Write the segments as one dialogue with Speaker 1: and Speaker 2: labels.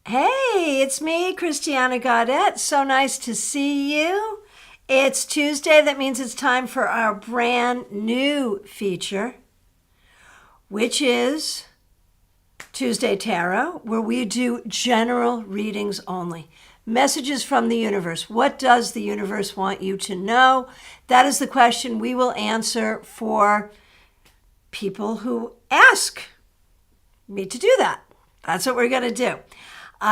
Speaker 1: Hey, it's me, Christiana Gaudet. So nice to see you. It's Tuesday. That means it's time for our brand new feature, which is Tuesday Tarot, where we do general readings only. Messages from the universe. What does the universe want you to know? That is the question we will answer for people who ask me to do that. That's what we're going to do.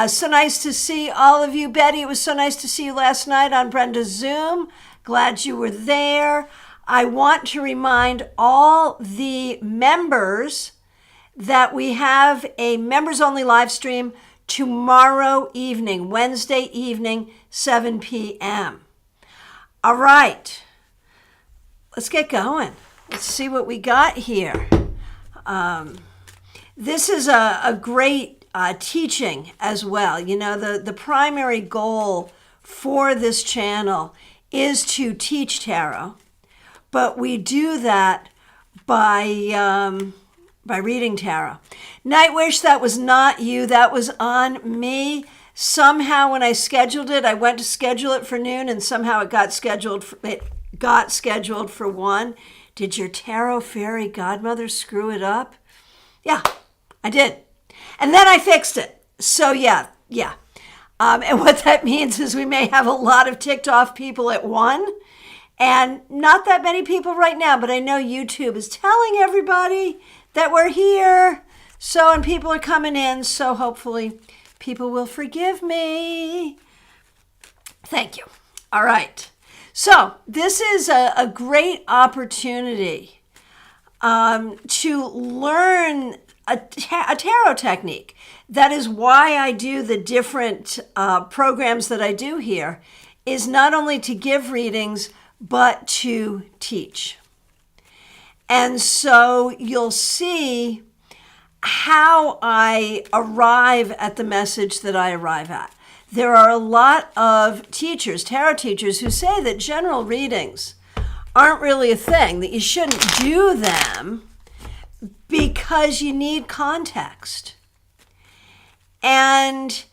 Speaker 1: So nice to see all of you. Betty, it was so nice to see you last night on Brenda's Zoom. Glad you were there. I want to remind all the members that we have a members-only live stream tomorrow evening, Wednesday evening, 7 p.m. All right, let's get going. Let's see what we got here. This is a great teaching as well. You know, the primary goal for this channel is to teach tarot, but we do that by reading tarot. Nightwish, that was not you. That was on me. Somehow when I scheduled it, I went to schedule it for noon, and somehow it got scheduled for 1. Did your tarot fairy godmother screw it up? Yeah, I did. And then I fixed it. So yeah. And what that means is we may have a lot of ticked off people at 1, and not that many people right now, but I know YouTube is telling everybody that we're here. So, and people are coming in, so hopefully people will forgive me. Thank you. All right. So this is a great opportunity to learn a tarot technique. That is why I do the different programs that I do here, is not only to give readings, but to teach. And so you'll see how I arrive at the message that I arrive at. There are a lot of teachers, tarot teachers, who say that general readings aren't really a thing, that you shouldn't do them because you need context. And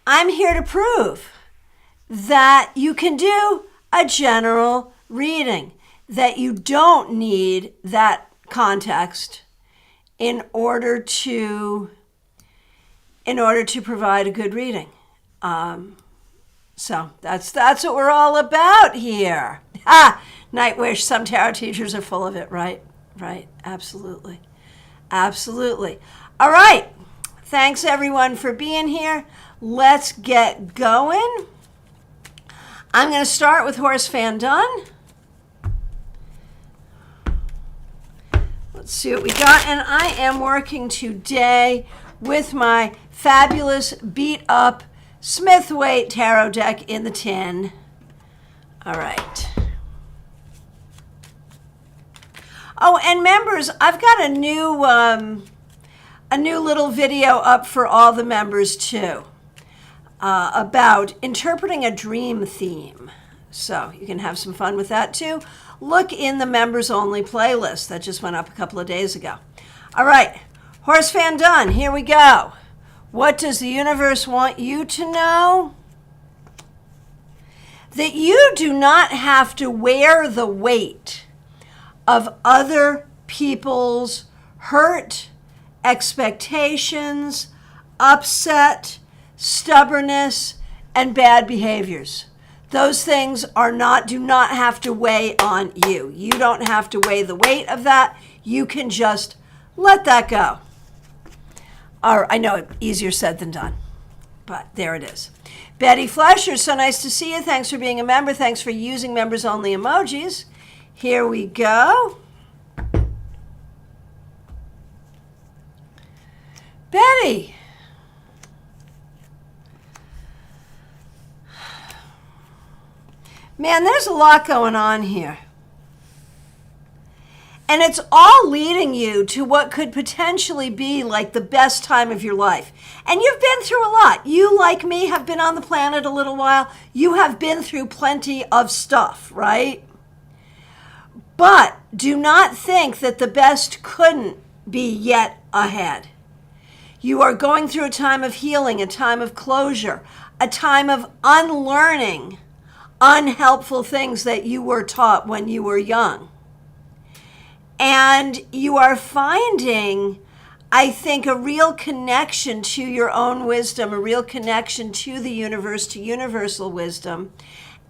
Speaker 1: I'm here to prove that you can do a general reading, that you don't need that context in order to provide a good reading. So that's what we're all about here. Nightwish, some tarot teachers are full of it, right? Right, absolutely. Absolutely. All right. Thanks, everyone, for being here. Let's get going. I'm going to start with Horace Van Dun. Let's see what we got. And I am working today with my fabulous beat-up Smith-Waite tarot deck in the tin. All right. Oh, and members, I've got a new little video up for all the members too, about interpreting a dream theme. So you can have some fun with that too. Look in the members only playlist that just went up a couple of days ago. All right, Horace Van Dun, here we go. What does the universe want you to know? That you do not have to wear the weight of other people's hurt, expectations, upset, stubbornness, and bad behaviors. Those things do not have to weigh on you. You don't have to weigh the weight of that. You can just let that go. Or, I know, easier said than done, but there it is. Betty Flesher, so nice to see you. Thanks for being a member. Thanks for using members-only emojis. Here we go. Betty. Man, there's a lot going on here. And it's all leading you to what could potentially be like the best time of your life. And you've been through a lot. You, like me, have been on the planet a little while. You have been through plenty of stuff, right? But do not think that the best couldn't be yet ahead. You are going through a time of healing, a time of closure, a time of unlearning unhelpful things that you were taught when you were young. And you are finding, I think, a real connection to your own wisdom, a real connection to the universe, to universal wisdom,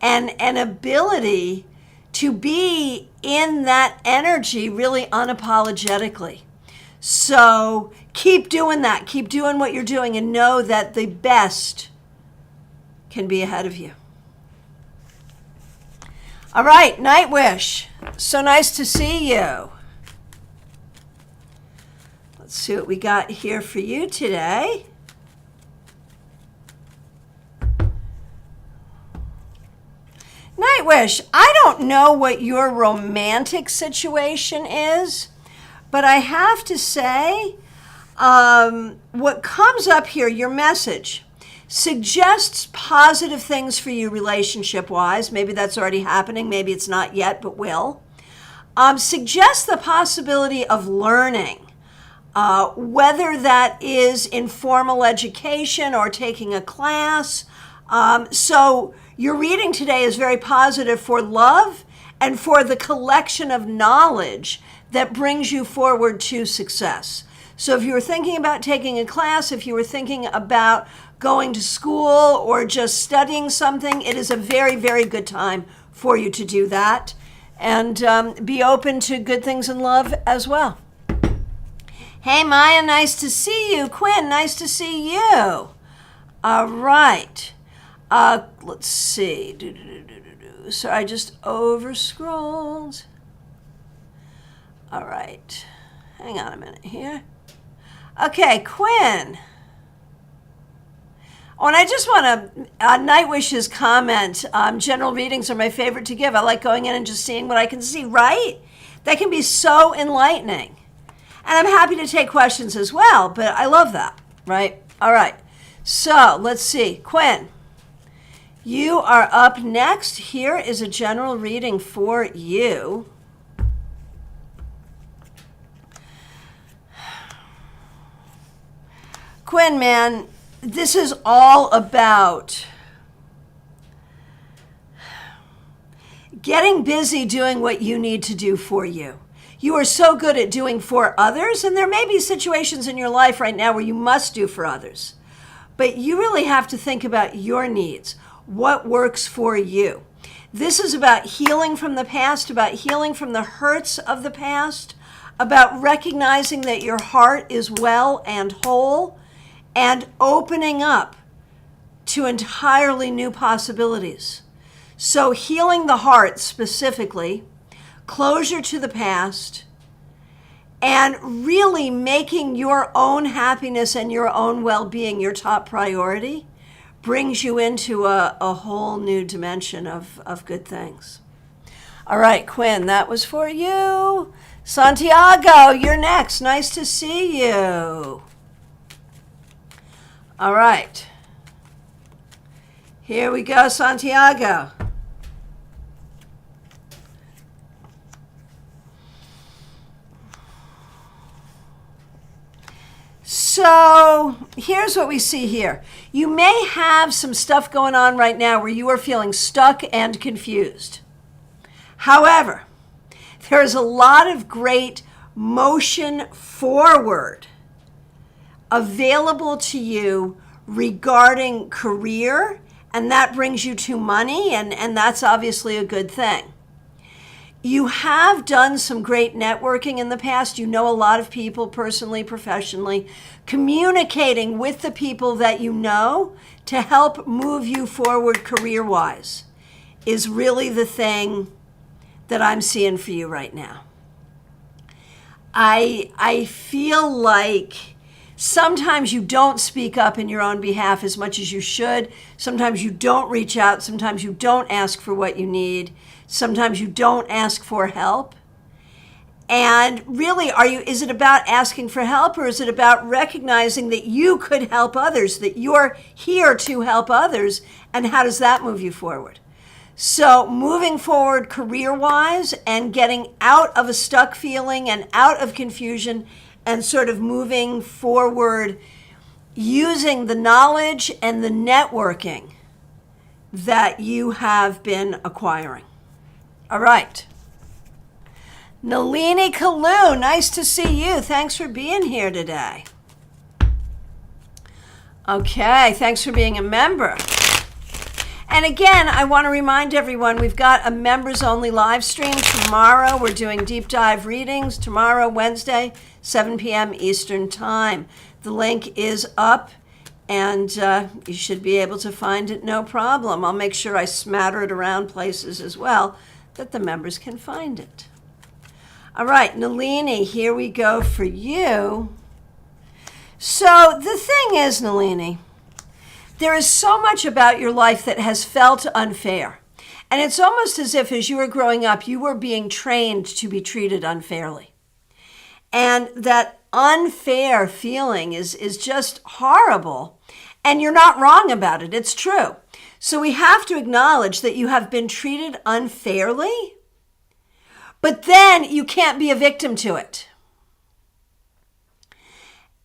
Speaker 1: and an ability to be in that energy really unapologetically. So keep doing that. Keep doing what you're doing and know that the best can be ahead of you. All right, Nightwish. So nice to see you. Let's see what we got here for you today. Nightwish, I don't know what your romantic situation is, but I have to say, what comes up here, your message, suggests positive things for you relationship-wise. Maybe that's already happening. Maybe it's not yet, but will. Suggests the possibility of learning, whether that is in formal education or taking a class. So your reading today is very positive for love and for the collection of knowledge that brings you forward to success. So if you were thinking about taking a class, if you were thinking about going to school or just studying something, it is a very, very good time for you to do that. And be open to good things in love as well. Hey, Maya, nice to see you. Quinn, nice to see you. All right. Let's see. So I just over-scrolled. All right. Hang on a minute here. Okay, Quinn. Oh, and I just want to, Nightwish's comment, general readings are my favorite to give. I like going in and just seeing what I can see, right? That can be so enlightening. And I'm happy to take questions as well, but I love that, right? All right. So let's see. Quinn, you are up next. Here is a general reading for you. Quinn, man, this is all about getting busy doing what you need to do for you. You are so good at doing for others, and there may be situations in your life right now where you must do for others. But you really have to think about your needs, what works for you. This is about healing from the past, about healing from the hurts of the past, about recognizing that your heart is well and whole, and opening up to entirely new possibilities. So healing the heart specifically, closure to the past, and really making your own happiness and your own well-being your top priority brings you into a whole new dimension of good things. All right, Quinn, that was for you. Santiago, you're next. Nice to see you. All right. Here we go, Santiago. So here's what we see here. You may have some stuff going on right now where you are feeling stuck and confused. However, there's a lot of great motion forward available to you regarding career, and that brings you to money, and that's obviously a good thing. You have done some great networking in the past. You know a lot of people personally, professionally. Communicating with the people that you know to help move you forward career-wise is really the thing that I'm seeing for you right now. I feel like sometimes you don't speak up in your own behalf as much as you should. Sometimes you don't reach out. Sometimes you don't ask for what you need. Sometimes you don't ask for help. And really, is it about asking for help, or is it about recognizing that you could help others, that you're here to help others, and how does that move you forward? So moving forward career-wise and getting out of a stuck feeling and out of confusion and sort of moving forward using the knowledge and the networking that you have been acquiring. All right. Nalini Kalu, nice to see you. Thanks for being here today. Okay, thanks for being a member. And again, I want to remind everyone, we've got a members-only live stream tomorrow. We're doing deep dive readings tomorrow, Wednesday, 7 p.m. Eastern Time. The link is up, and you should be able to find it no problem. I'll make sure I smatter it around places as well that the members can find it. All right, Nalini, here we go for you. So the thing is, Nalini, there is so much about your life that has felt unfair. And it's almost as if as you were growing up, you were being trained to be treated unfairly. And that unfair feeling is just horrible. And you're not wrong about it. It's true. So we have to acknowledge that you have been treated unfairly. But then you can't be a victim to it.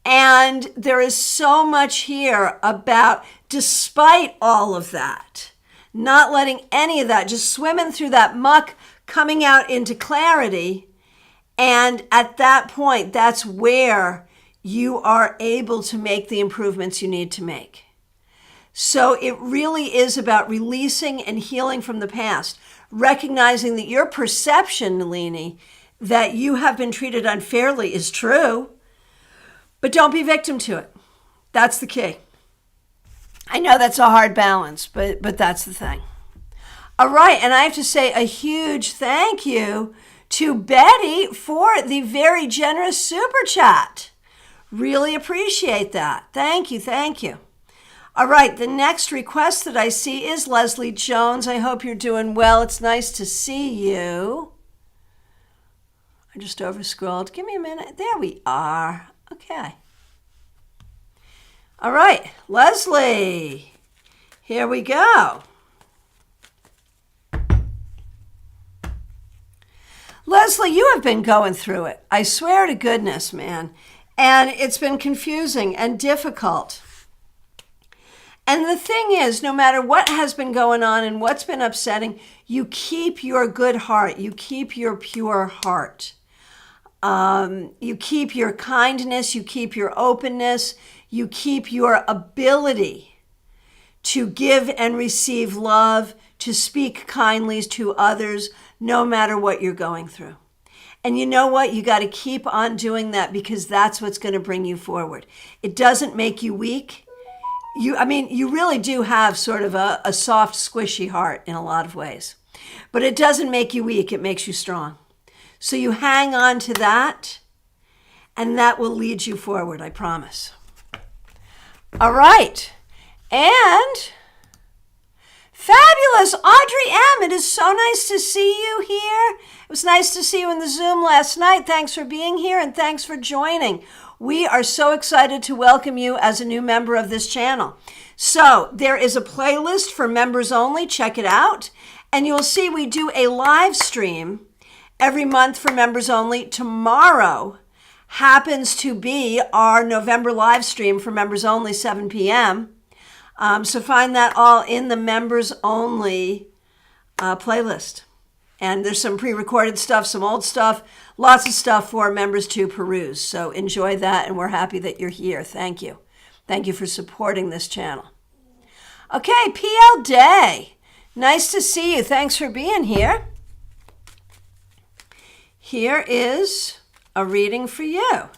Speaker 1: And there is so much here about, despite all of that, not letting any of that, just swimming through that muck, coming out into clarity. And at that point, that's where you are able to make the improvements you need to make. So it really is about releasing and healing from the past. Recognizing that your perception, Nalini, that you have been treated unfairly is true, but don't be victim to it. That's the key. I know that's a hard balance, but that's the thing. All right, and I have to say a huge thank you to Betty for the very generous super chat. Really appreciate that. Thank you, thank you. All right, the next request that I see is Leslie Jones. I hope you're doing well. It's nice to see you. I just overscrolled. Give me a minute. There we are. Okay. All right, Leslie, here we go. Leslie, you have been going through it. I swear to goodness, man. And it's been confusing and difficult. And the thing is, no matter what has been going on and what's been upsetting, you keep your good heart. You keep your pure heart. You keep your kindness. You keep your openness. You keep your ability to give and receive love, to speak kindly to others, no matter what you're going through. And you know what? You got to keep on doing that because that's what's going to bring you forward. It doesn't make you weak. You really do have sort of a soft, squishy heart in a lot of ways. But it doesn't make you weak. It makes you strong. So you hang on to that, and that will lead you forward, I promise. All right. And fabulous Audrey M. It is so nice to see you here. It was nice to see you in the Zoom last night. Thanks for being here, and thanks for joining. We are so excited to welcome you as a new member of this channel. So there is a playlist for members only. Check it out. And you'll see we do a live stream every month for members only. Tomorrow happens to be our November live stream for members only, 7 p.m. So find that all in the members only playlist. And there's some pre-recorded stuff, some old stuff, lots of stuff for members to peruse. So enjoy that, and we're happy that you're here. Thank you. Thank you for supporting this channel. Okay, PL Day. Nice to see you. Thanks for being here. Here is a reading for you.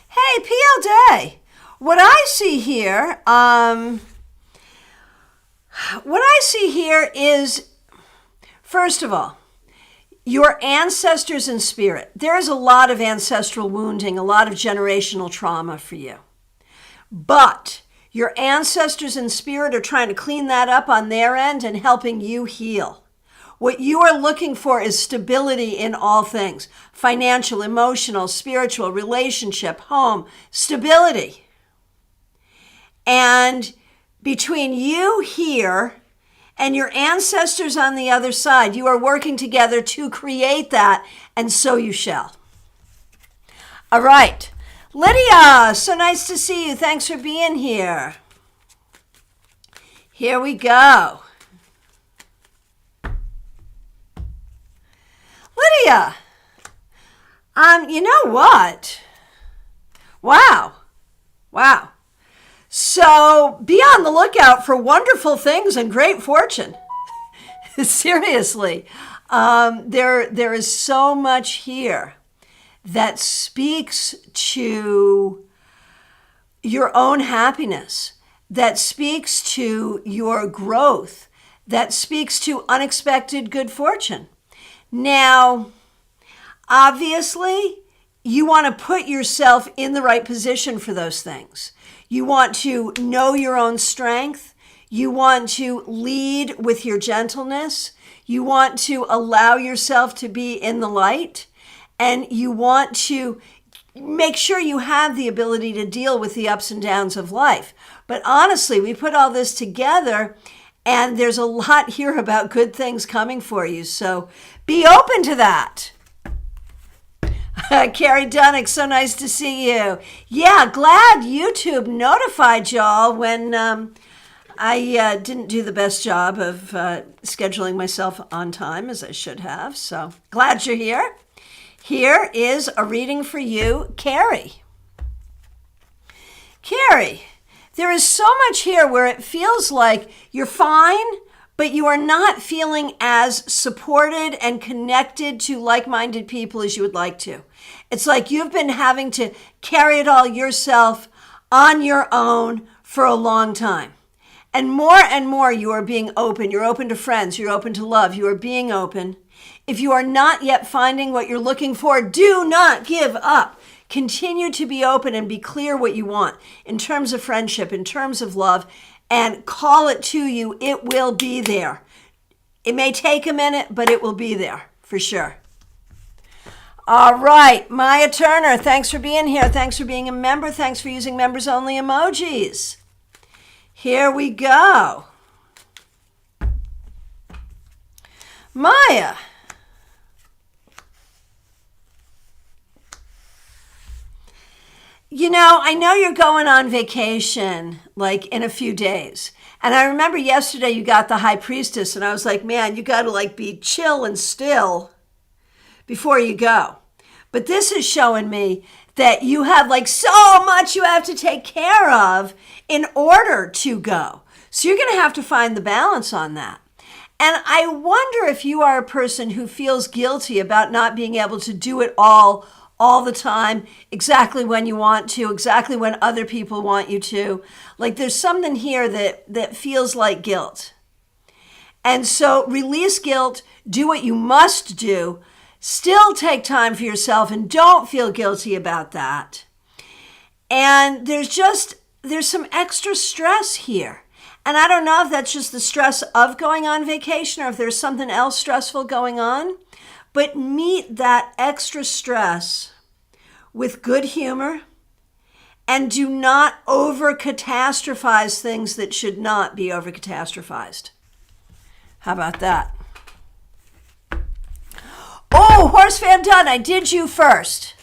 Speaker 1: Hey, PL Day. What I see here, is, first of all, your ancestors in spirit. There is a lot of ancestral wounding, a lot of generational trauma for you. But your ancestors in spirit are trying to clean that up on their end and helping you heal. What you are looking for is stability in all things: financial, emotional, spiritual, relationship, home, stability. And between you here and your ancestors on the other side, you are working together to create that, and so you shall. All right. Lydia, so nice to see you. Thanks for being here. Here we go. Lydia, you know what? Wow. So be on the lookout for wonderful things and great fortune. Seriously. There is so much here that speaks to your own happiness, that speaks to your growth, that speaks to unexpected good fortune. Now, obviously, you want to put yourself in the right position for those things. You want to know your own strength. You want to lead with your gentleness. You want to allow yourself to be in the light. And you want to make sure you have the ability to deal with the ups and downs of life. But honestly, we put all this together and there's a lot here about good things coming for you. So be open to that. Carrie Dunnick, so nice to see you. Yeah, glad YouTube notified y'all when I didn't do the best job of scheduling myself on time as I should have. So glad you're here. Here is a reading for you, Carrie. Carrie, there is so much here where it feels like you're fine, but you are not feeling as supported and connected to like-minded people as you would like to. It's like you've been having to carry it all yourself on your own for a long time. And more you are being open. You're open to friends. You're open to love. You are being open. If you are not yet finding what you're looking for, do not give up. Continue to be open and be clear what you want in terms of friendship, in terms of love, and call it to you. It will be there. It may take a minute, but it will be there for sure. All right, Maya Turner, thanks for being here. Thanks for being a member. Thanks for using members only emojis. Here we go. Maya. You know, I know you're going on vacation, like in a few days. And I remember yesterday you got the High Priestess, and I was like, man, you got to like be chill and still before you go. But this is showing me that you have like so much you have to take care of in order to go. So you're going to have to find the balance on that. And I wonder if you are a person who feels guilty about not being able to do it all the time, exactly when you want to, exactly when other people want you to. Like there's something here that feels like guilt. And so release guilt, do what you must do, still take time for yourself and don't feel guilty about that. And there's some extra stress here. And I don't know if that's just the stress of going on vacation or if there's something else stressful going on, but meet that extra stress with good humor and do not over-catastrophize things that should not be over-catastrophized. How about that? Oh, Horse Van Dunn, I did you first.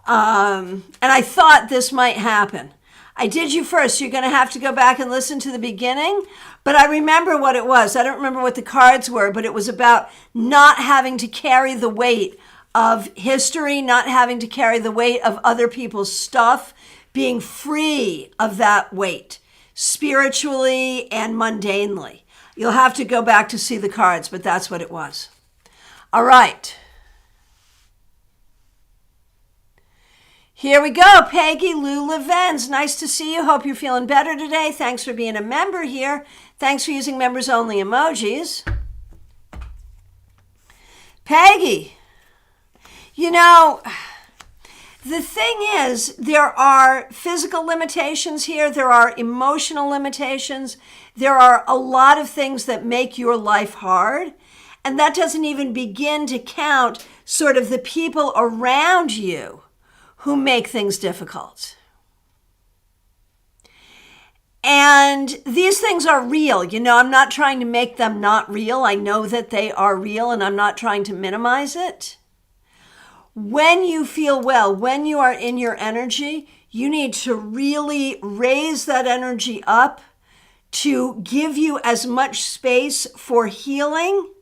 Speaker 1: And I thought this might happen. I did you first. You're going to have to go back and listen to the beginning. But I remember what it was. I don't remember what the cards were, but it was about not having to carry the weight of history, not having to carry the weight of other people's stuff, being free of that weight, spiritually and mundanely. You'll have to go back to see the cards, but that's what it was. All right. Here we go, Peggy Lou Levens. Nice to see you. Hope you're feeling better today. Thanks for being a member here. Thanks for using members only emojis. Peggy, you know, the thing is, there are physical limitations here. There are emotional limitations. There are a lot of things that make your life hard. And that doesn't even begin to count sort of the people around you who make things difficult. And these things are real. You know, I'm not trying to make them not real. I know that they are real and I'm not trying to minimize it. when you feel well, when you are in your energy, you need to really raise that energy up to give you as much space for healing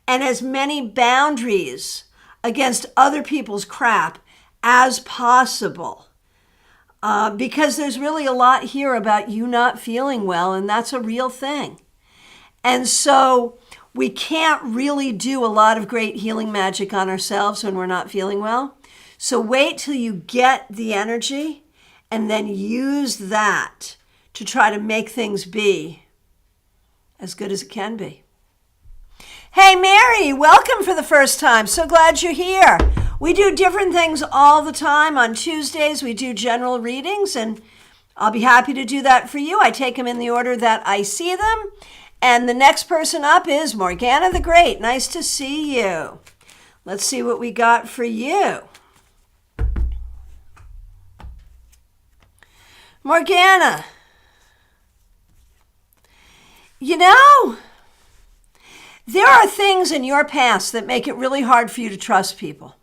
Speaker 1: and as many boundaries against other people's crap as possible. Because there's really a lot here about you not feeling well, and that's a real thing. And so we can't really do a lot of great healing magic on ourselves when we're not feeling well. So wait till you get the energy and then use that to try to make things be as good as it can be. Hey, Mary, welcome for the first time. So glad you're here. We do different things all the time. On Tuesdays, we do general readings, and I'll be happy to do that for you. I take them in the order that I see them. And the next person up is Morgana the Great. Nice to see you. Let's see what we got for you. Morgana, you know, there are things in your past that make it really hard for you to trust people.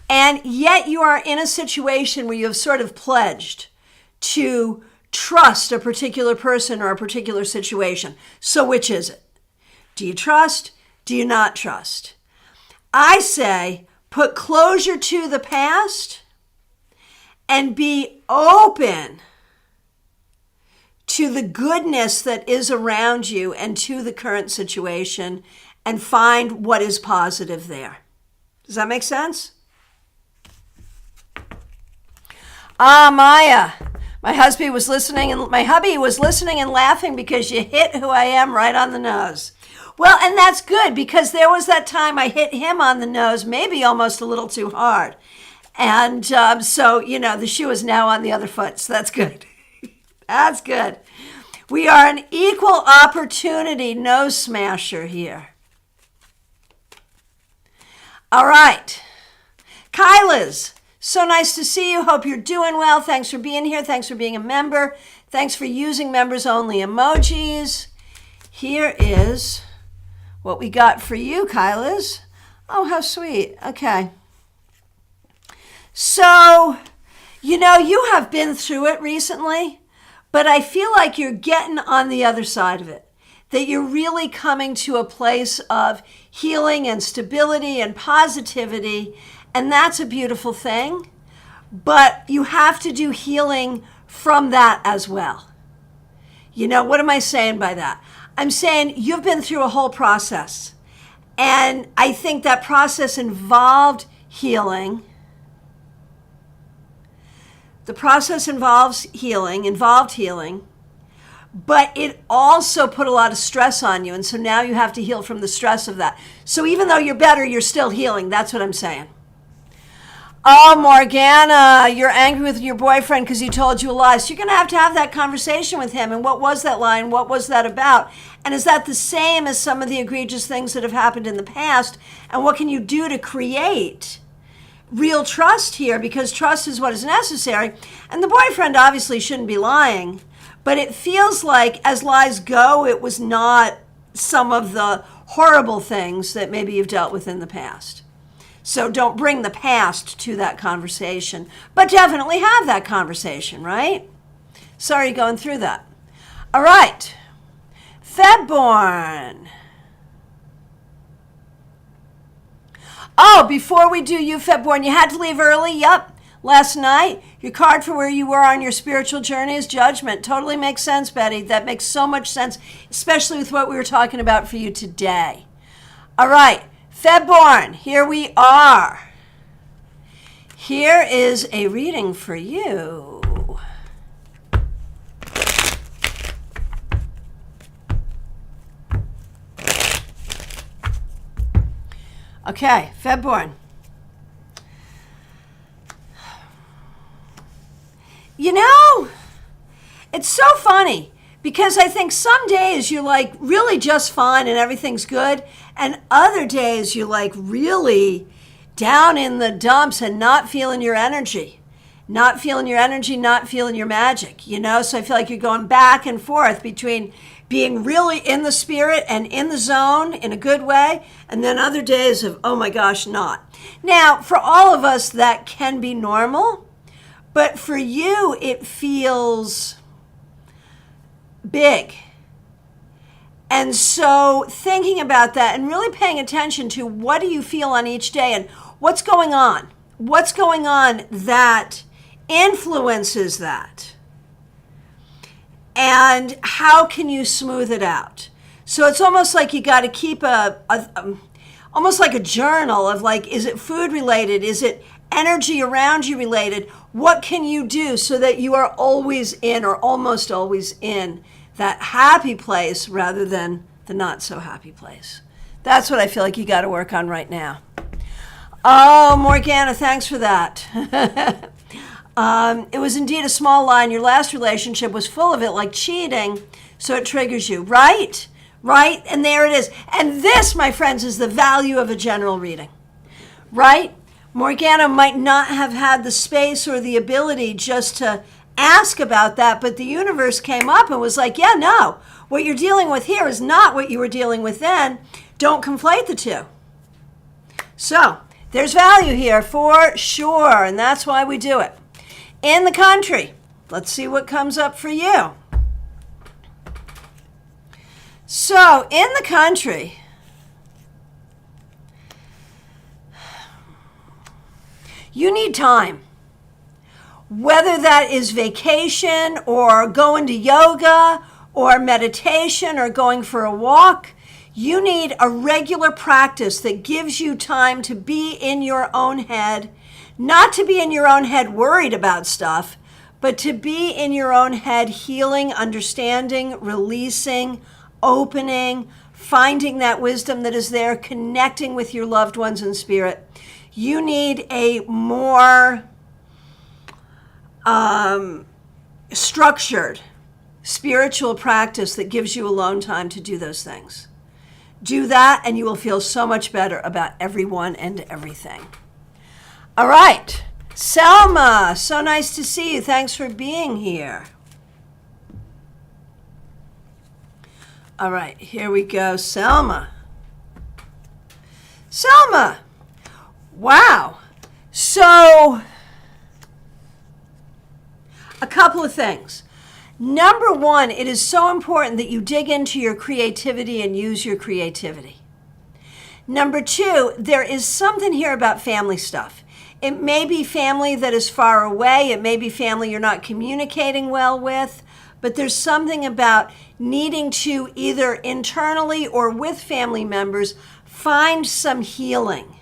Speaker 1: And yet you are in a situation where you have sort of pledged to trust a particular person or a particular situation. So which is it? Do you trust? Do you not trust? I say put closure to the past and be open to the goodness that is around you and to the current situation and find what is positive there. Does that make sense? Maya, my hubby was listening and laughing because you hit who I am right on the nose. Well, and that's good because there was that time I hit him on the nose, maybe almost a little too hard. And so, the shoe is now on the other foot. So that's good. That's good. We are an equal opportunity nose smasher here. All right. Kyla's. So nice to see you. Hope you're doing well. Thanks for being here. Thanks for being a member. Thanks for using members only emojis. Here is what we got for you, Kyla's. Oh, how sweet. Okay. So, you have been through it recently, but I feel like you're getting on the other side of it. That you're really coming to a place of healing and stability and positivity. And that's a beautiful thing, but you have to do healing from that as well. What am I saying by that? I'm saying you've been through a whole process, and I think that process involved healing. The process involved healing, but it also put a lot of stress on you, and so now you have to heal from the stress of that. So even though you're better, you're still healing. That's what I'm saying. Oh, Morgana, you're angry with your boyfriend because he told you a lie. So you're going to have that conversation with him. And what was that lie and what was that about? And is that the same as some of the egregious things that have happened in the past? And what can you do to create real trust here? Because trust is what is necessary. And the boyfriend obviously shouldn't be lying. But it feels like, as lies go, it was not some of the horrible things that maybe you've dealt with in the past. So don't bring the past to that conversation, but definitely have that conversation, right? Sorry going through that. All right. Febborn. Oh, before we do you, Febborn, you had to leave early? Yep. Last night, your card for where you were on your spiritual journey is Judgment. Totally makes sense, Betty. That makes so much sense, especially with what we were talking about for you today. All right. Febborn, here we are. Here is a reading for you. Okay, Febborn. It's so funny. Because I think some days you're like really just fine and everything's good. And other days you're like really down in the dumps and not feeling your energy. Not feeling your energy, not feeling your magic, So I feel like you're going back and forth between being really in the spirit and in the zone in a good way, and then other days of, oh my gosh, not. Now, for all of us, that can be normal, but for you, it feels big. And so thinking about that and really paying attention to what do you feel on each day and what's going on? What's going on that influences that? And how can you smooth it out? So it's almost like you got to keep almost like a journal of like, is it food related? Is it energy around you related? What can you do so that you are always in or almost always in that happy place rather than the not so happy place? That's what I feel like you got to work on right now. Oh, Morgana, thanks for that. It was indeed a small line. Your last relationship was full of it, like cheating, so it triggers you. Right? Right? And there it is. And this, my friends, is the value of a general reading. Right? Morgana might not have had the space or the ability just to ask about that, but the universe came up and was like, yeah, no, what you're dealing with here is not what you were dealing with then. Don't conflate the two. So there's value here for sure, and that's why we do it. In the country, let's see what comes up for you. So in the country, you need time. Whether that is vacation or going to yoga or meditation or going for a walk, you need a regular practice that gives you time to be in your own head, not to be in your own head worried about stuff, but to be in your own head healing, understanding, releasing, opening, finding that wisdom that is there, connecting with your loved ones in spirit. You need a more structured spiritual practice that gives you alone time to do those things. Do that and you will feel so much better about everyone and everything. All right, Selma, so nice to see you. Thanks for being here. All right, here we go, Selma. Selma, wow. So, a couple of things. Number one, it is so important that you dig into your creativity and use your creativity. Number two, there is something here about family stuff. It may be family that is far away. It may be family you're not communicating well with. But there's something about needing to either internally or with family members find some healing.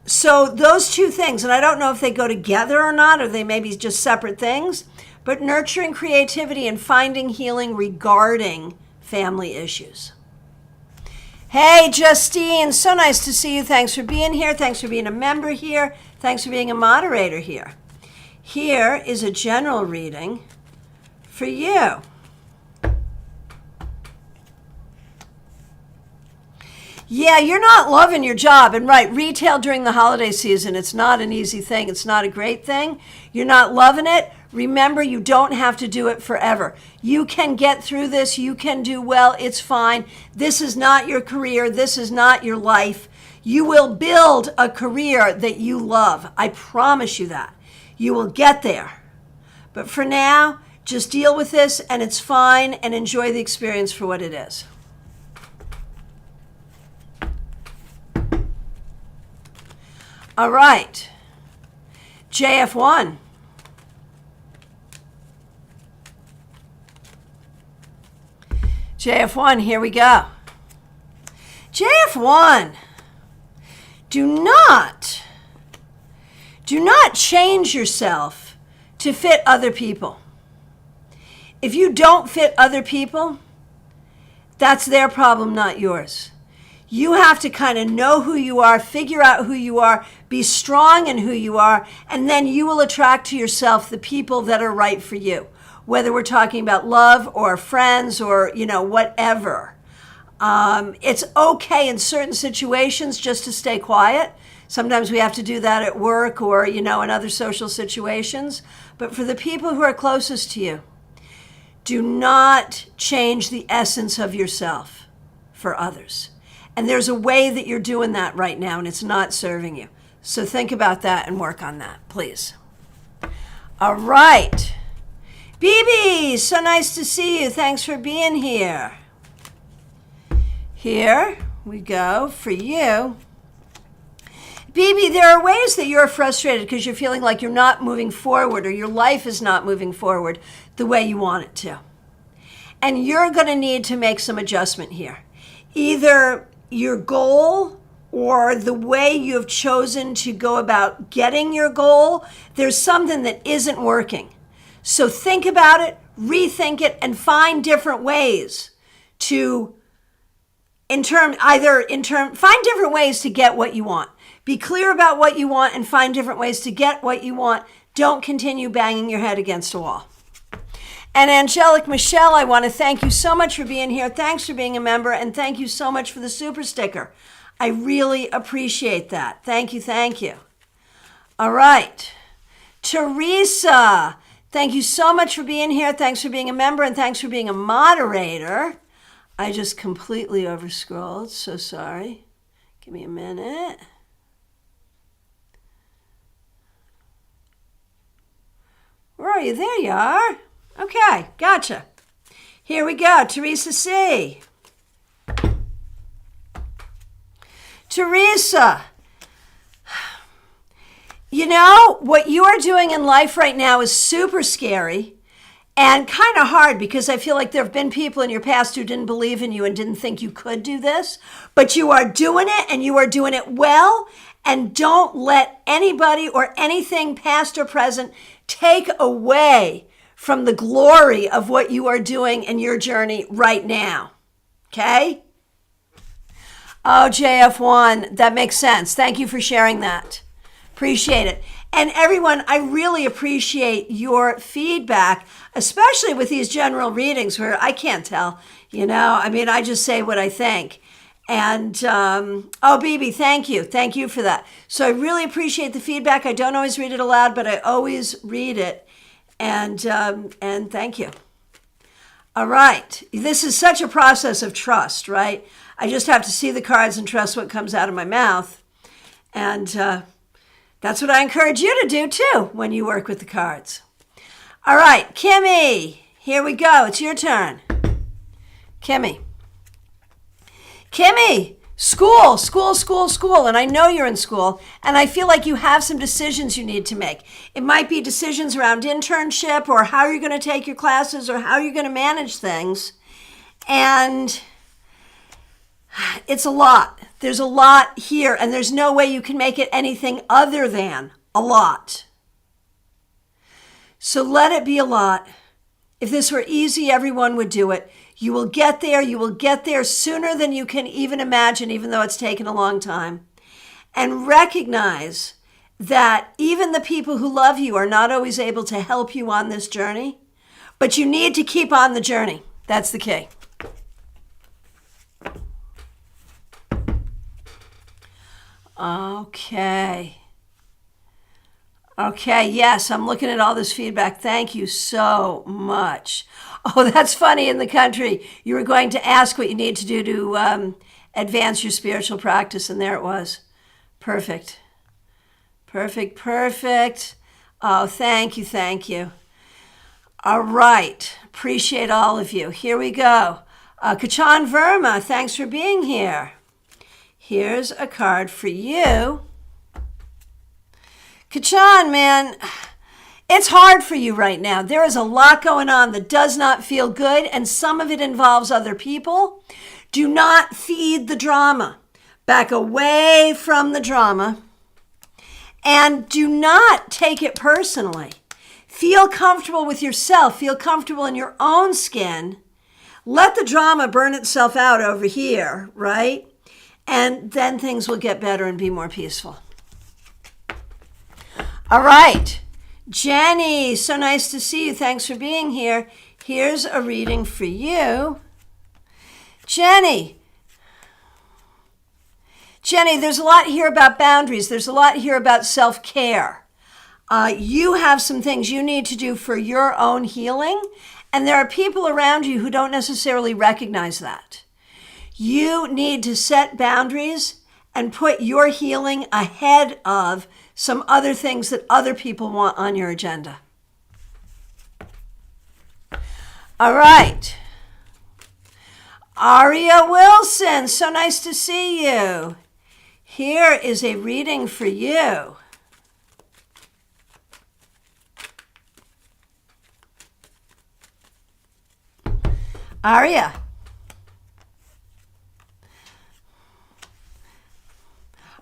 Speaker 1: So those two things, and I don't know if they go together or not, or they may be just separate things, but nurturing creativity and finding healing regarding family issues. Hey, Justine, so nice to see you. Thanks for being here. Thanks for being a member here. Thanks for being a moderator here. Here is a general reading for you. Yeah, you're not loving your job. And right, retail during the holiday season, it's not an easy thing. It's not a great thing. You're not loving it. Remember, you don't have to do it forever. You can get through this. You can do well. It's fine. This is not your career. This is not your life. You will build a career that you love. I promise you that. You will get there. But for now, just deal with this and it's fine and enjoy the experience for what it is. All right, JF1. JF1, here we go. JF1, do not change yourself to fit other people. If you don't fit other people, that's their problem, not yours. You have to kind of know who you are, figure out who you are, be strong in who you are, and then you will attract to yourself the people that are right for you, whether we're talking about love or friends or, whatever. It's okay in certain situations just to stay quiet. Sometimes we have to do that at work or, in other social situations. But for the people who are closest to you, do not change the essence of yourself for others. And there's a way that you're doing that right now, and it's not serving you. So think about that and work on that, please. All right. BB, so nice to see you. Thanks for being here. Here we go for you. BB, there are ways that you're frustrated because you're feeling like you're not moving forward or your life is not moving forward the way you want it to. And you're going to need to make some adjustment here. Either your goal or the way you have chosen to go about getting your goal, there's something that isn't working. So think about it, rethink it, and find different ways to find different ways to get what you want. Be clear about what you want and find different ways to get what you want. Don't continue banging your head against a wall. And Angelic Michelle, I want to thank you so much for being here. Thanks for being a member, and thank you so much for the super sticker. I really appreciate that. Thank you, thank you. All right. Teresa, thank you so much for being here. Thanks for being a member, and thanks for being a moderator. I just completely overscrolled, so sorry. Give me a minute. Where are you? There you are. Okay, gotcha. Here we go, Teresa C. Teresa, what you are doing in life right now is super scary and kind of hard because I feel like there have been people in your past who didn't believe in you and didn't think you could do this, but you are doing it and you are doing it well, and don't let anybody or anything past or present take away from the glory of what you are doing in your journey right now. Okay? Oh, JF1, that makes sense. Thank you for sharing that. Appreciate it. And everyone, I really appreciate your feedback, especially with these general readings where I can't tell, I just say what I think. And, BB, thank you. Thank you for that. So I really appreciate the feedback. I don't always read it aloud, but I always read it. And thank you. All right. This is such a process of trust, right? I just have to see the cards and trust what comes out of my mouth. And that's what I encourage you to do, too, when you work with the cards. All right, Kimmy, here we go. It's your turn. Kimmy, school. And I know you're in school, and I feel like you have some decisions you need to make. It might be decisions around internship or how you're going to take your classes or how you're going to manage things. And it's a lot. There's a lot here, and there's no way you can make it anything other than a lot. So let it be a lot. If this were easy, everyone would do it. You will get there. You will get there sooner than you can even imagine, even though it's taken a long time. And recognize that even the people who love you are not always able to help you on this journey, but you need to keep on the journey. That's the key. Okay, yes, I'm looking at all this feedback. Thank you so much. Oh, that's funny. In the country, you were going to ask what you need to do to advance your spiritual practice, and there it was. Perfect. Oh, thank you. All right, appreciate all of you. Here we go. Kachan Verma, thanks for being here. Here's a card for you. Kachan, man, it's hard for you right now. There is a lot going on that does not feel good, and some of it involves other people. Do not feed the drama. Back away from the drama, and do not take it personally. Feel comfortable with yourself. Feel comfortable in your own skin. Let the drama burn itself out over here, right? And then things will get better and be more peaceful. All right, Jenny, so nice to see you. Thanks for being here. Here's a reading for you. Jenny, Jenny, there's a lot here about boundaries. There's a lot here about self-care. You have some things you need to do for your own healing, and there are people around you who don't necessarily recognize that. You need to set boundaries and put your healing ahead of some other things that other people want on your agenda. All right. Aria Wilson, so nice to see you. Here is a reading for you. Aria.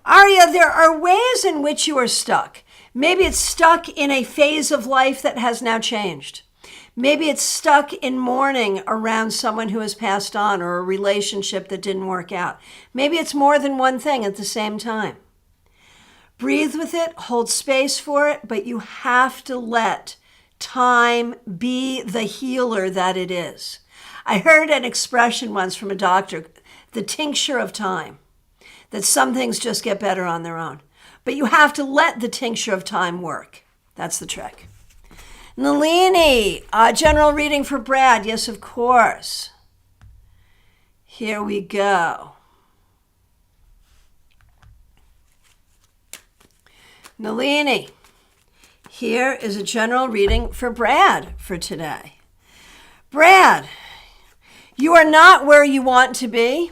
Speaker 1: Aria, there are ways in which you are stuck. Maybe it's stuck in a phase of life that has now changed. Maybe it's stuck in mourning around someone who has passed on or a relationship that didn't work out. Maybe it's more than one thing at the same time. Breathe with it, hold space for it, but you have to let time be the healer that it is. I heard an expression once from a doctor, the tincture of time, that some things just get better on their own. But you have to let the tincture of time work. That's the trick. Nalini, general reading for Brad. Yes, of course. Here we go. Nalini, here is a general reading for Brad for today. Brad, you are not where you want to be,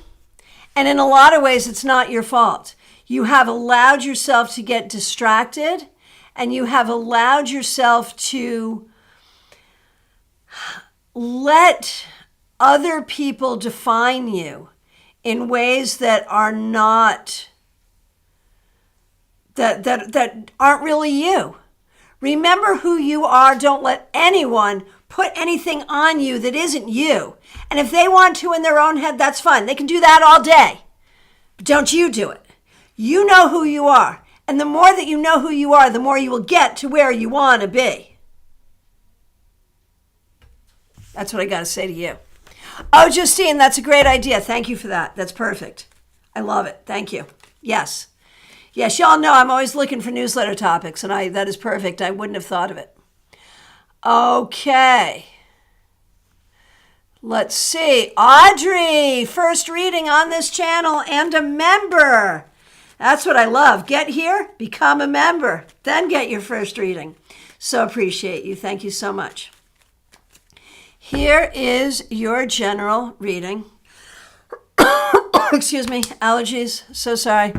Speaker 1: and in a lot of ways, it's not your fault. You have allowed yourself to get distracted, and you have allowed yourself to let other people define you in ways that are not, that aren't really you. Remember who you are. Don't let anyone put anything on you that isn't you. And if they want to in their own head, that's fine. They can do that all day. But don't you do it. You know who you are. And the more that you know who you are, the more you will get to where you want to be. That's what I got to say to you. Oh, Justine, that's a great idea. Thank you for that. That's perfect. I love it. Thank you. Yes. Yes, y'all know I'm always looking for newsletter topics, and that is perfect. I wouldn't have thought of it. Okay. Let's see. Audrey, first reading on this channel and a member. That's what I love. Get here, become a member, then get your first reading. So appreciate you. Thank you so much. Here is your general reading. Excuse me, allergies. So sorry.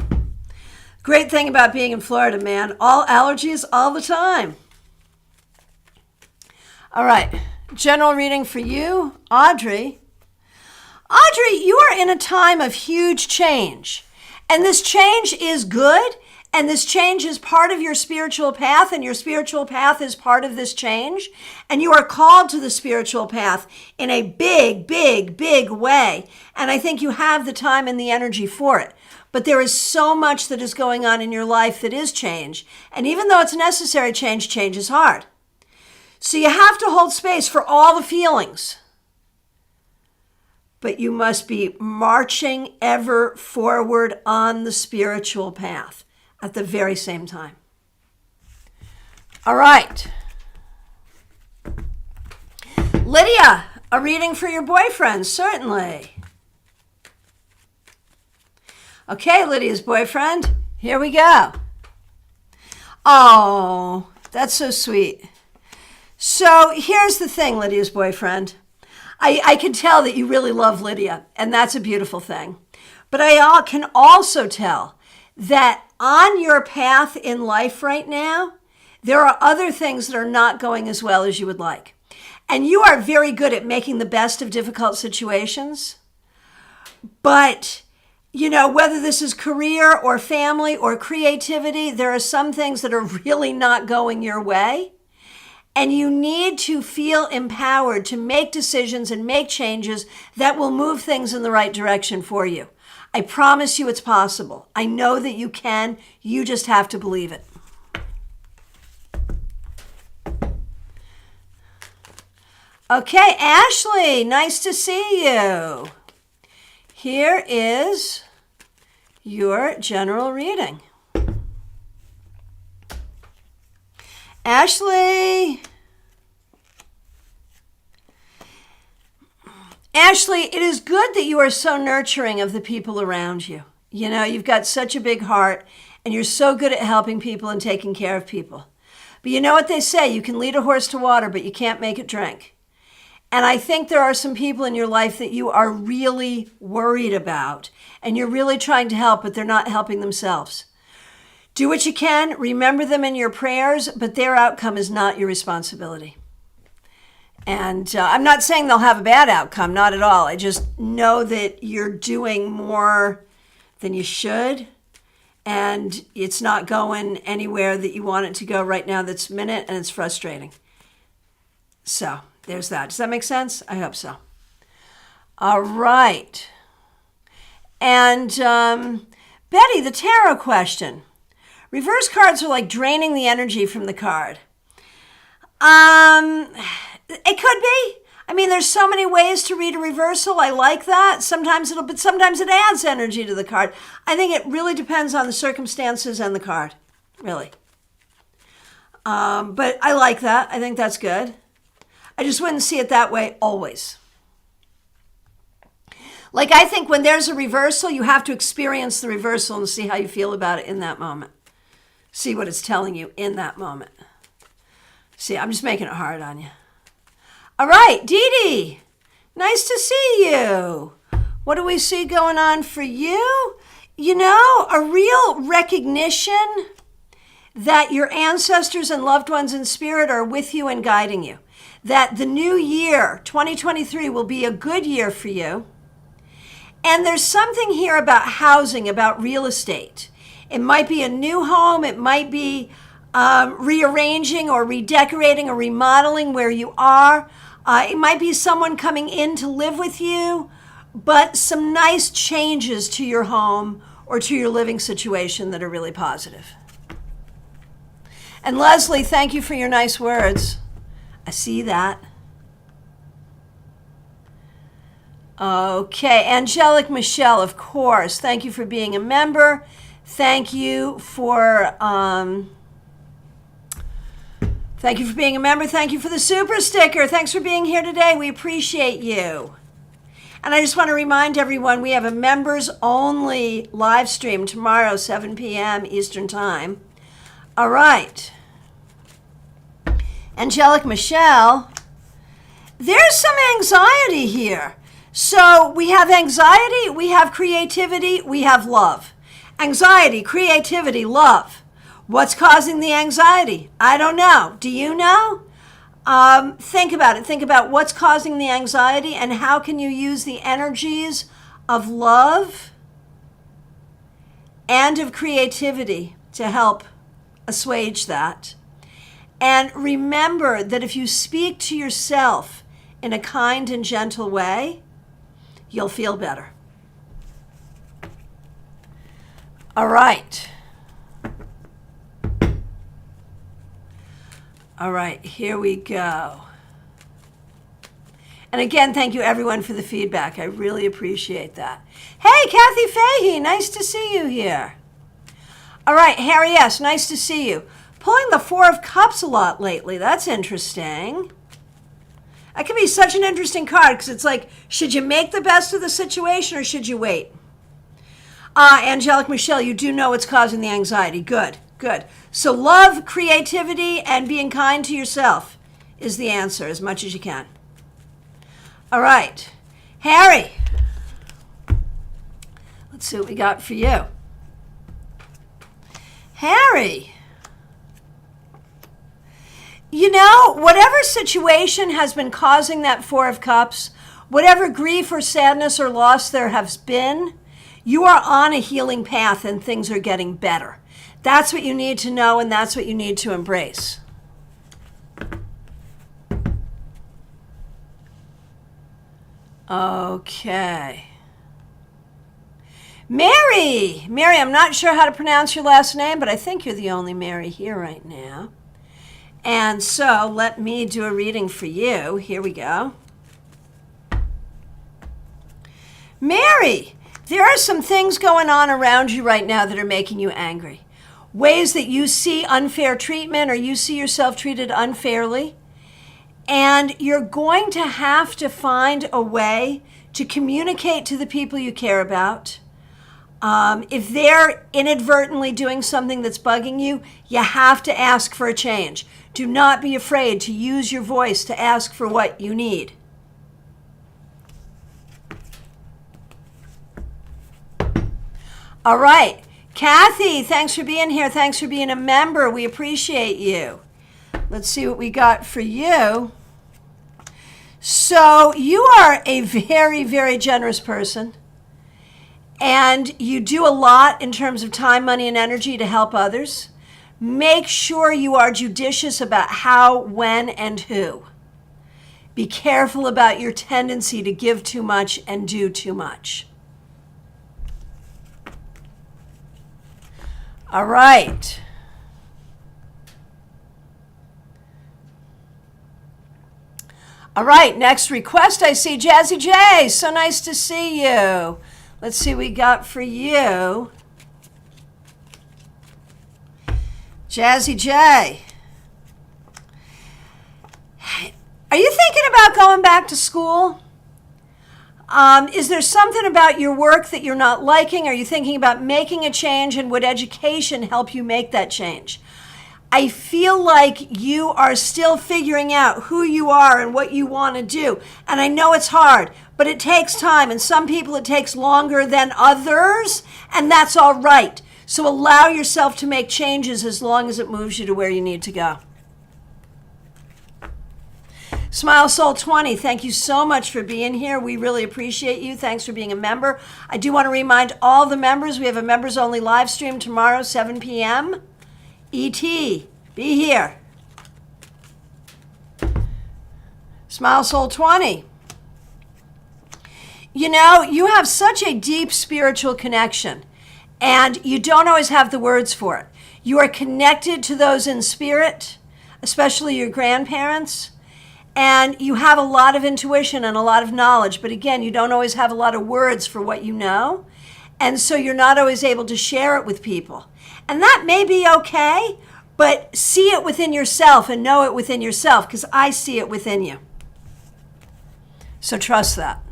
Speaker 1: Great thing about being in Florida, man. All allergies all the time. All right. General reading for you, Audrey. Audrey, you are in a time of huge change. And this change is good. And this change is part of your spiritual path. And your spiritual path is part of this change. And you are called to the spiritual path in a big, big, big way. And I think you have the time and the energy for it. But there is so much that is going on in your life that is change. And even though it's necessary change, change is hard. So you have to hold space for all the feelings. But you must be marching ever forward on the spiritual path at the very same time. All right. Lydia, a reading for your boyfriend, certainly. Okay, Lydia's boyfriend, here we go. Oh, that's so sweet. So here's the thing, Lydia's boyfriend. I can tell that you really love Lydia, and that's a beautiful thing. But I can also tell that on your path in life right now, there are other things that are not going as well as you would like. And you are very good at making the best of difficult situations. But you know, whether this is career or family or creativity, there are some things that are really not going your way. And you need to feel empowered to make decisions and make changes that will move things in the right direction for you. I promise you it's possible. I know that you can. You just have to believe it. Okay, Ashley, nice to see you. Here is your general reading. Ashley. Ashley, it is good that you are so nurturing of the people around you. You know, you've got such a big heart and you're so good at helping people and taking care of people. But you know what they say, you can lead a horse to water, but you can't make it drink. And I think there are some people in your life that you are really worried about and you're really trying to help, but they're not helping themselves. Do what you can, remember them in your prayers, but their outcome is not your responsibility. And I'm not saying they'll have a bad outcome, not at all. I just know that you're doing more than you should, and it's not going anywhere that you want it to go right now this minute, and it's frustrating. So there's that. Does that make sense? I hope so. All right. And Betty, the tarot question. Reverse cards are like draining the energy from the card. It could be. I mean, there's so many ways to read a reversal. I like that. Sometimes it adds energy to the card. I think it really depends on the circumstances and the card, really. But I like that. I think that's good. I just wouldn't see it that way always. Like, I think when there's a reversal, you have to experience the reversal and see how you feel about it in that moment. See what it's telling you in that moment. See, I'm just making it hard on you. All right, Dee Dee, nice to see you. What do we see going on for you? You know, a real recognition that your ancestors and loved ones in spirit are with you and guiding you. That the new year, 2023, will be a good year for you. And there's something here about housing, about real estate. It might be a new home. It might be rearranging or redecorating or remodeling where you are. It might be someone coming in to live with you, but some nice changes to your home or to your living situation that are really positive. And Leslie, thank you for your nice words. I see that. Okay, Angelic Michelle, of course. Thank you for being a member. Thank you for being a member. Thank you for the super sticker. Thanks for being here today. We appreciate you. And I just want to remind everyone, we have a members only live stream tomorrow, 7 p.m. Eastern Time. All right. Angelic Michelle, there's some anxiety here. So we have anxiety, we have creativity, we have love. Anxiety, creativity, love. What's causing the anxiety? I don't know. Do you know? Think about it. Think about what's causing the anxiety and how can you use the energies of love and of creativity to help assuage that. And remember that if you speak to yourself in a kind and gentle way, you'll feel better. All right. All right, here we go. And again, thank you everyone for the feedback. I really appreciate that. Hey, Kathy Fahey, nice to see you here. All right, Harry S., nice to see you. Pulling the Four of Cups a lot lately. That's interesting. That can be such an interesting card because it's like, should you make the best of the situation or should you wait? Angelic Michelle, you do know what's causing the anxiety. Good, good. So love, creativity, and being kind to yourself is the answer as much as you can. All right. Harry, let's see what we got for you. Harry, you know, whatever situation has been causing that Four of Cups, whatever grief or sadness or loss there has been, you are on a healing path and things are getting better. That's what you need to know and that's what you need to embrace. Okay. Mary, I'm not sure how to pronounce your last name, but I think you're the only Mary here right now. And so let me do a reading for you. Here we go. Mary, There are some things going on around you right now that are making you angry. Ways that you see unfair treatment or you see yourself treated unfairly. And you're going to have to find a way to communicate to the people you care about. If they're inadvertently doing something that's bugging you, you have to ask for a change. Do not be afraid to use your voice to ask for what you need. All right. Kathy, thanks for being here. Thanks for being a member. We appreciate you. Let's see what we got for you. So you are a very, very generous person. And you do a lot in terms of time, money, and energy to help others. Make sure you are judicious about how, when, and who. Be careful about your tendency to give too much and do too much. All right. All right, next request. I see Jazzy J. So nice to see you. Let's see what we got for you. Jazzy J. Are you thinking about going back to school? Is there something about your work that you're not liking? Are you thinking about making a change, and would education help you make that change? I feel like you are still figuring out who you are and what you want to do. And I know it's hard, but it takes time. And some people it takes longer than others, and that's all right. So allow yourself to make changes as long as it moves you to where you need to go. Smile Soul 20, thank you so much for being here. We really appreciate you. Thanks for being a member. I do want to remind all the members, we have a members only live stream tomorrow, 7 p.m. ET, be here. Smile Soul 20. You know, you have such a deep spiritual connection, and you don't always have the words for it. You are connected to those in spirit, especially your grandparents, and you have a lot of intuition and a lot of knowledge, but again, you don't always have a lot of words for what you know, and so you're not always able to share it with people. And that may be okay, but see it within yourself and know it within yourself, because I see it within you. So trust that.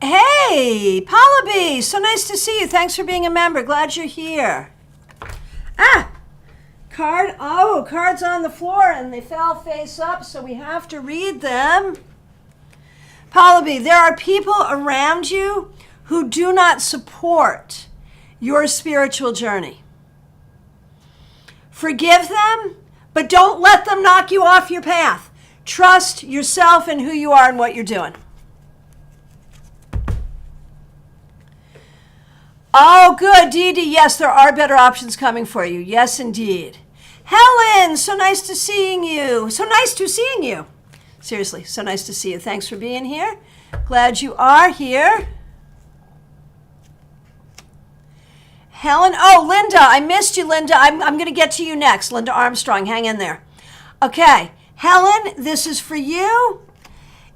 Speaker 1: Hey, Paula B, so nice to see you. Thanks for being a member. Glad you're here. Cards on the floor, and they fell face up, so we have to read them. Paula B, there are people around you who do not support your spiritual journey. Forgive them, but don't let them knock you off your path. Trust yourself and who you are and what you're doing. Oh, good, Dee Dee. Yes, there are better options coming for you. Yes, indeed. Helen, so nice to seeing you. So nice to seeing you. Seriously, so nice to see you. Thanks for being here. Glad you are here. Helen, oh, Linda, I missed you, Linda. I'm going to get to you next. Linda Armstrong, hang in there. Okay, Helen, this is for you.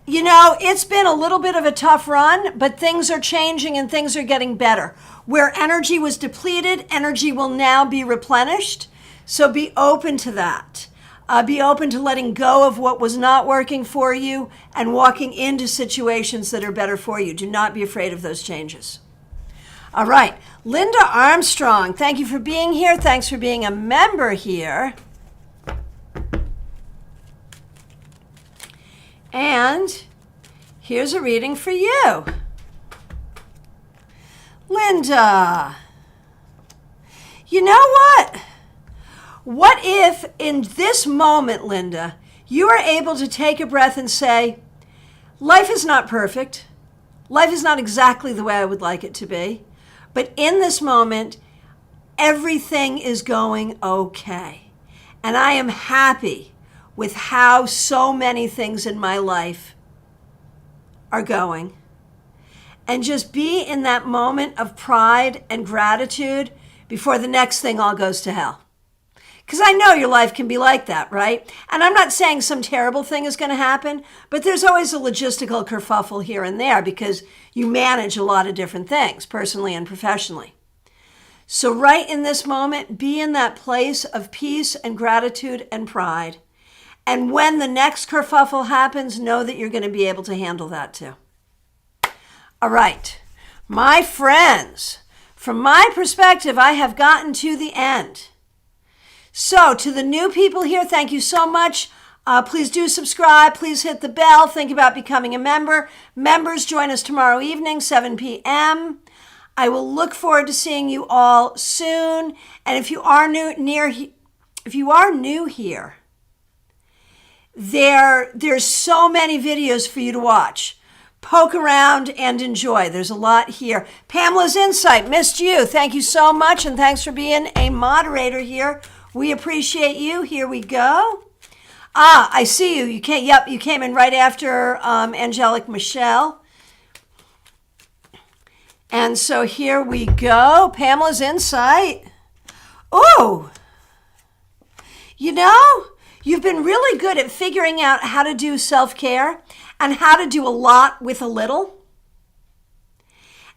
Speaker 1: You know, it's been a little bit of a tough run, but things are changing and things are getting better. Where energy was depleted, energy will now be replenished. So be open to that. Be open to letting go of what was not working for you and walking into situations that are better for you. Do not be afraid of those changes. All right, Linda Armstrong, thank you for being here. Thanks for being a member here. And here's a reading for you. Linda, you know what? What if in this moment, Linda, you are able to take a breath and say, life is not perfect. Life is not exactly the way I would like it to be. But in this moment, everything is going okay. And I am happy with how so many things in my life are going. And just be in that moment of pride and gratitude before the next thing all goes to hell. Because I know your life can be like that, right? And I'm not saying some terrible thing is going to happen, but there's always a logistical kerfuffle here and there because you manage a lot of different things, personally and professionally. So right in this moment, be in that place of peace and gratitude and pride. And when the next kerfuffle happens, know that you're going to be able to handle that too. All right, my friends, from my perspective, I have gotten to the end. So to the new people here, thank you so much. Please do subscribe. Please hit the bell. Think about becoming a member. Members, join us tomorrow evening, 7 p.m. I will look forward to seeing you all soon. And if you are new here, there's so many videos for you to watch. Poke around and enjoy. There's a lot here. Pamela's Insight, missed you. Thank you so much, and thanks for being a moderator here. We appreciate you. Here we go. I see you. You came in right after Angelic Michelle. And so here we go. Pamela's Insight. Oh, you've been really good at figuring out how to do self-care and how to do a lot with a little.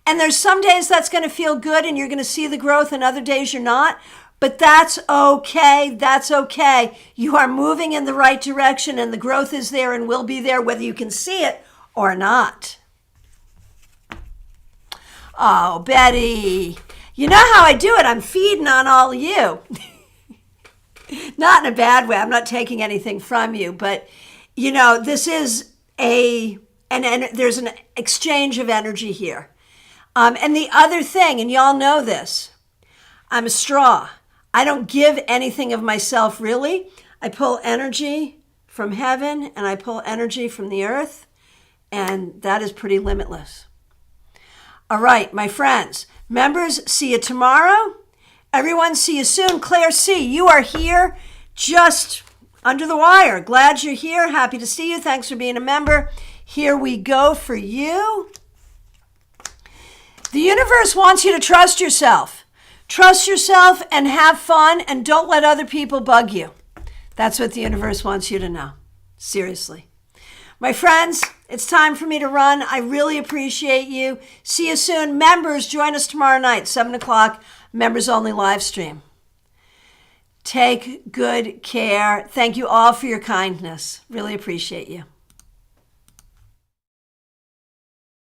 Speaker 1: And there's some days that's going to feel good and you're going to see the growth, and other days you're not. But that's okay. That's okay. You are moving in the right direction, and the growth is there and will be there whether you can see it or not. Oh, Betty, you know how I do it. I'm feeding on all of you. Not in a bad way. I'm not taking anything from you, but this is and there's an exchange of energy here. And the other thing, and y'all know this, I'm a straw. I don't give anything of myself, really. I pull energy from heaven and I pull energy from the earth, and that is pretty limitless. All right, my friends, members, see you tomorrow. Everyone, see you soon. Claire C., you are here just under the wire. Glad you're here. Happy to see you. Thanks for being a member. Here we go for you. The universe wants you to trust yourself. Trust yourself and have fun, and don't let other people bug you. That's what the universe wants you to know. Seriously. My friends, it's time for me to run. I really appreciate you. See you soon. Members, join us tomorrow night, 7 o'clock, members only live stream. Take good care. Thank you all for your kindness. Really appreciate you.